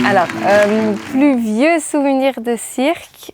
Alors, mon plus vieux souvenir de cirque,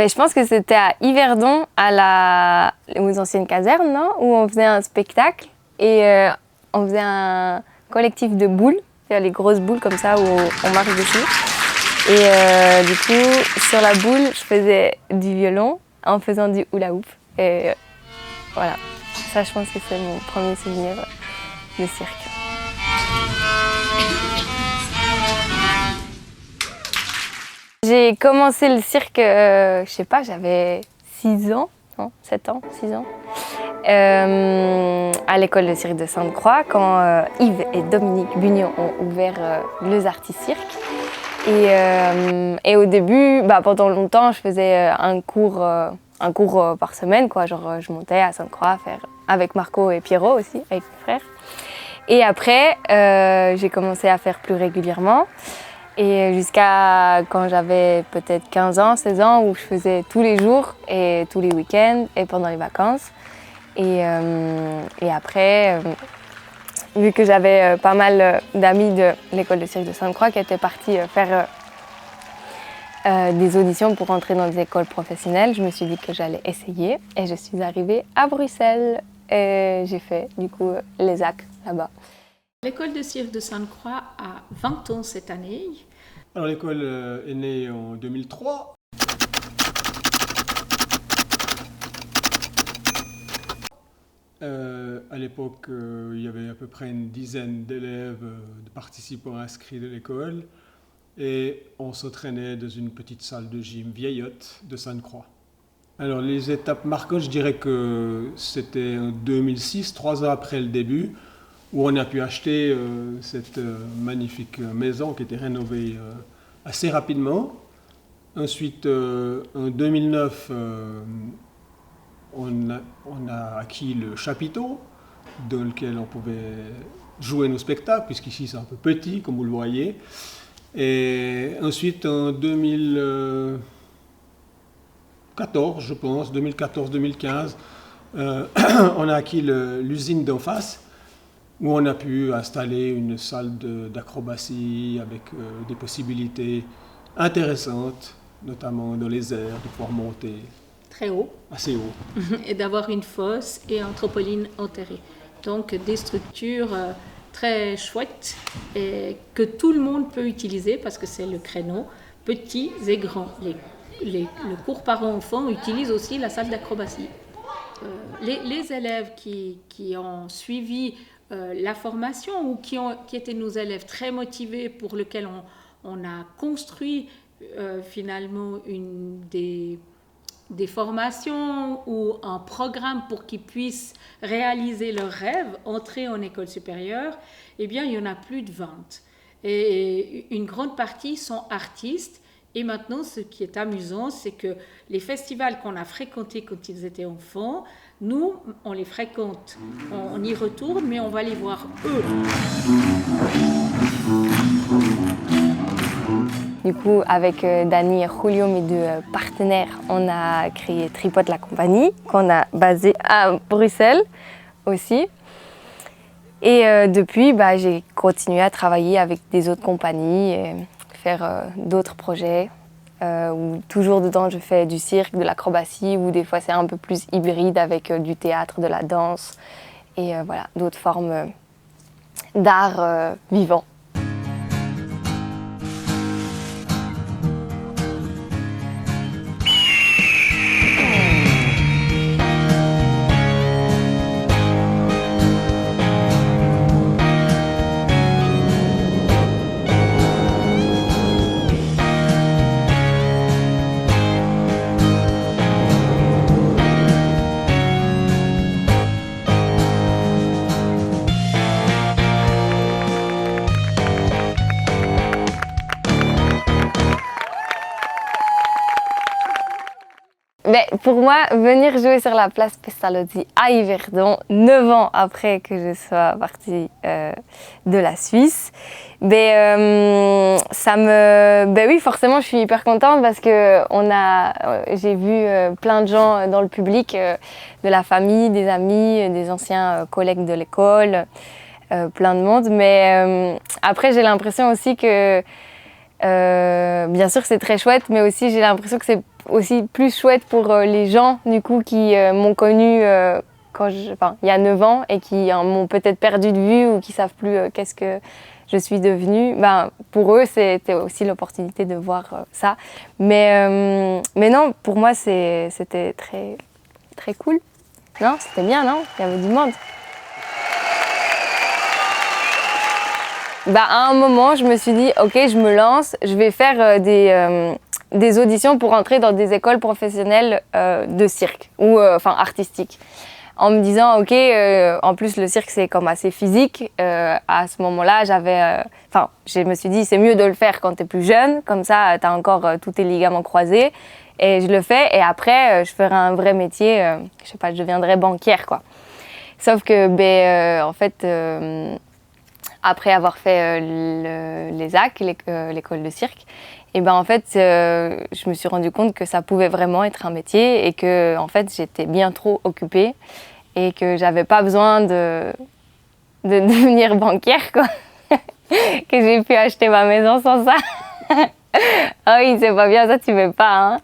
je pense que c'était à Yverdon, aux anciennes casernes, non, où on faisait un spectacle et on faisait un collectif de boules, c'est-à-dire les grosses boules comme ça où on marche dessus. Et du coup, sur la boule, je faisais du violon en faisant du hula hoop. Et voilà, ça je pense que c'est mon premier souvenir de cirque. J'ai commencé le cirque, je sais pas, j'avais 6 ans, non, 7 ans, 6 ans, à l'école de cirque de Sainte-Croix, quand Yves et Dominique Bugnon ont ouvert le Zarty Cirque. Et au début, pendant longtemps, je faisais un cours par semaine, quoi. Genre, je montais à Sainte-Croix faire avec Marco et Pierrot aussi, avec mes frères. Et après, j'ai commencé à faire plus régulièrement. Et jusqu'à quand j'avais peut-être 15 ans, 16 ans, où je faisais tous les jours et tous les week-ends et pendant les vacances. Et après, vu que j'avais pas mal d'amis de l'école de cirque de Sainte-Croix qui étaient partis faire des auditions pour entrer dans des écoles professionnelles, je me suis dit que j'allais essayer. Et je suis arrivée à Bruxelles et j'ai fait du coup les AC là-bas. L'école de cirque de Sainte-Croix a 20 ans cette année. Alors l'école est née en 2003. À l'époque, il y avait à peu près une dizaine d'élèves, de participants inscrits de l'école. Et on s'entraînait dans une petite salle de gym vieillotte de Sainte-Croix. Alors les étapes marquantes, je dirais que c'était en 2006, 3 ans après le début, où on a pu acheter cette magnifique maison qui était rénovée assez rapidement. Ensuite, en 2009, on a acquis le chapiteau dans lequel on pouvait jouer nos spectacles, puisqu'ici c'est un peu petit, comme vous le voyez. Et ensuite, en 2014, je pense, 2014-2015, on a acquis l'usine d'en face, où on a pu installer une salle d'acrobatie avec des possibilités intéressantes, notamment dans les airs, de pouvoir monter très haut, assez haut. Et d'avoir une fosse et un trampoline enterré. Donc des structures très chouettes et que tout le monde peut utiliser parce que c'est le créneau, petits et grands. Le cours parents-enfants utilise aussi la salle d'acrobatie. Les élèves qui ont suivi la formation ou qui étaient nos élèves très motivés pour lesquels on a construit finalement des formations ou un programme pour qu'ils puissent réaliser leurs rêves, entrer en école supérieure, eh bien, il y en a plus de 20. Et une grande partie sont artistes. Et maintenant, ce qui est amusant, c'est que les festivals qu'on a fréquentés quand ils étaient enfants, nous, on les fréquente, on y retourne, mais on va les voir eux. Du coup, avec Dani et Julio, mes deux partenaires, on a créé Tripote la compagnie, qu'on a basé à Bruxelles aussi. Et depuis, j'ai continué à travailler avec des autres compagnies et faire d'autres projets. Où toujours dedans, je fais du cirque, de l'acrobatie, ou des fois c'est un peu plus hybride avec du théâtre, de la danse et voilà, d'autres formes d'art vivant. Mais pour moi, venir jouer sur la place Pestalozzi à Yverdon, 9 ans après que je sois partie de la Suisse, oui, forcément, je suis hyper contente parce que j'ai vu plein de gens dans le public, de la famille, des amis, des anciens collègues de l'école, plein de monde. Mais après, j'ai l'impression aussi que, bien sûr, c'est très chouette, mais aussi j'ai l'impression que c'est aussi plus chouette pour les gens du coup qui m'ont connue il y a 9 ans et qui m'ont peut-être perdu de vue ou qui savent plus qu'est-ce que je suis devenue. Pour eux, c'était aussi l'opportunité de voir ça. Mais non, pour moi, c'était très, très cool. Non, c'était bien, non? Il y avait du monde. À un moment, je me suis dit, ok, je me lance, je vais faire des auditions pour entrer dans des écoles professionnelles de cirque ou artistiques. En me disant, ok, en plus le cirque c'est comme assez physique. À ce moment-là, je me suis dit, c'est mieux de le faire quand t'es plus jeune, comme ça t'as encore tous tes ligaments croisés. Et je le fais et après, je ferai un vrai métier, je sais pas, je deviendrai banquière quoi. Sauf que, en fait, après avoir fait l'ESAC, l'école de cirque, et en fait, je me suis rendu compte que ça pouvait vraiment être un métier et que en fait, j'étais bien trop occupée et que j'avais pas besoin de devenir banquière, quoi. Que j'ai pu acheter ma maison sans ça. Ah oui, c'est pas bien, ça tu veux pas, hein.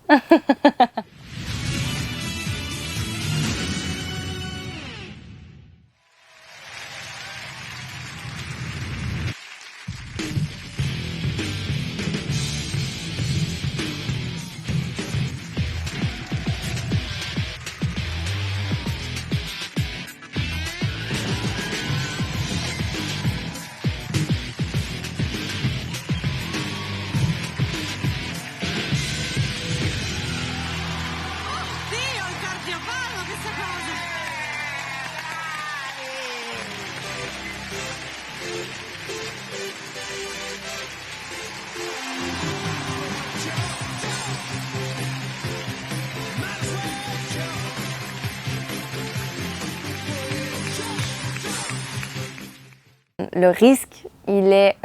Le risque, il est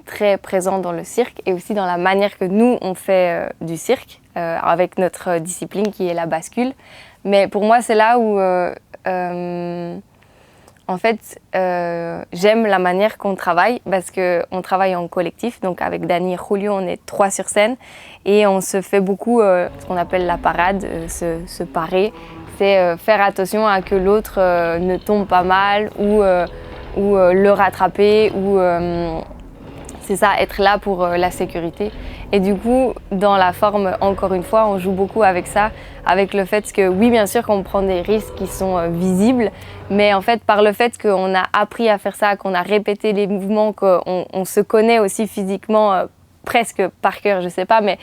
très présent dans le cirque et aussi dans la manière que nous, on fait du cirque, avec notre discipline qui est la bascule. Mais pour moi, c'est là où, en fait, j'aime la manière qu'on travaille parce qu'on travaille en collectif. Donc avec Dani et Julio, on est 3 sur scène et on se fait beaucoup ce qu'on appelle la parade, se parer. C'est faire attention à que l'autre ne tombe pas mal ou le rattraper, ou c'est ça, être là pour la sécurité. Et du coup, dans la forme, encore une fois, on joue beaucoup avec ça, avec le fait que, oui, bien sûr qu'on prend des risques qui sont visibles, mais en fait, par le fait qu'on a appris à faire ça, qu'on a répété les mouvements, qu'on se connaît aussi physiquement, presque par cœur, je sais pas, mais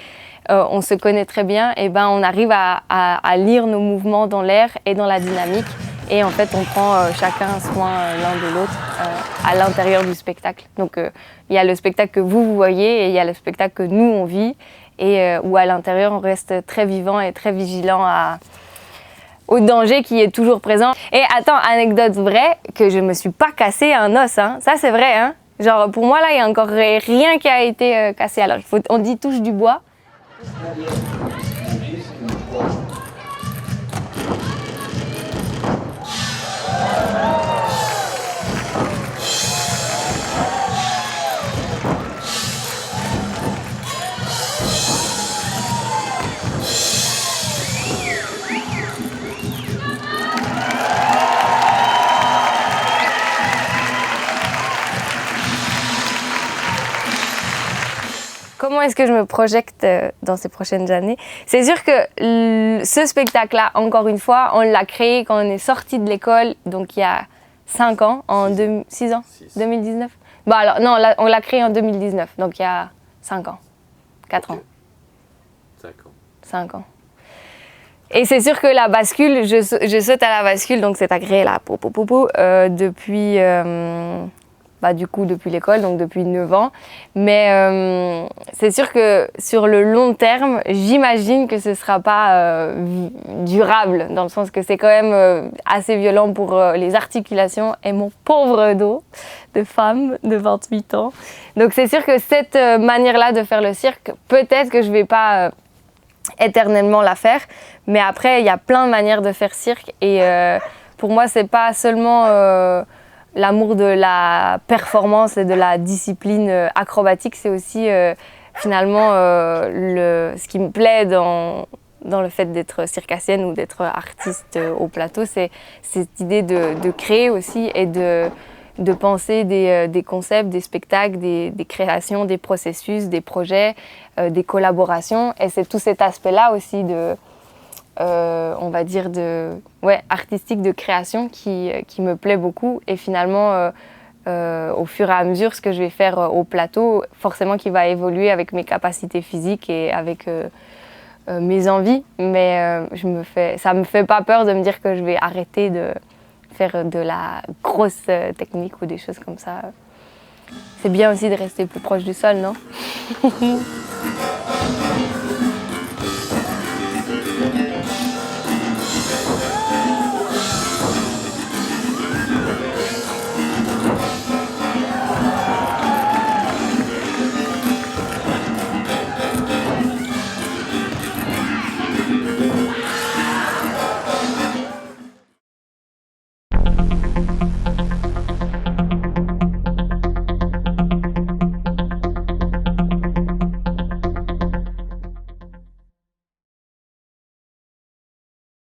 on se connaît très bien, et on arrive à lire nos mouvements dans l'air et dans la dynamique. Et en fait, on prend chacun soin l'un de l'autre à l'intérieur du spectacle. Donc, il y a le spectacle que vous voyez et il y a le spectacle que nous, on vit. Et où à l'intérieur, on reste très vivant et très vigilant au danger qui est toujours présent. Et attends, anecdote vraie, que je me suis pas cassé un os. Hein. Ça, c'est vrai. Hein. Genre, pour moi, là, il y a encore rien qui a été cassé. Alors, on dit touche du bois. Comment est-ce que je me projette dans ces prochaines années? C'est sûr que ce spectacle-là, encore une fois, on l'a créé quand on est sorti de l'école, donc il y a 5 ans, 6 ans, 2019. Bon alors, non, on l'a créé en 2019, donc il y a 5 ans, 4 ans. 5 ans. Et c'est sûr que la bascule, je saute à la bascule, donc c'est agréé là, depuis du coup depuis l'école, donc depuis 9 ans. Mais c'est sûr que sur le long terme, j'imagine que ce ne sera pas durable, dans le sens que c'est quand même assez violent pour les articulations et mon pauvre dos de femme de 28 ans. Donc c'est sûr que cette manière-là de faire le cirque, peut-être que je ne vais pas éternellement la faire, mais après il y a plein de manières de faire cirque et pour moi c'est pas seulement l'amour de la performance et de la discipline acrobatique, c'est aussi finalement ce qui me plaît dans le fait d'être circassienne ou d'être artiste au plateau, c'est cette idée de créer aussi et de penser des concepts, des spectacles, des créations, des processus, des projets, des collaborations. Et c'est tout cet aspect-là aussi on va dire, artistique de création qui me plaît beaucoup. Et finalement, au fur et à mesure, ce que je vais faire au plateau, forcément qui va évoluer avec mes capacités physiques et avec mes envies. Mais ça me fait pas peur de me dire que je vais arrêter de faire de la grosse technique ou des choses comme ça. C'est bien aussi de rester plus proche du sol, non?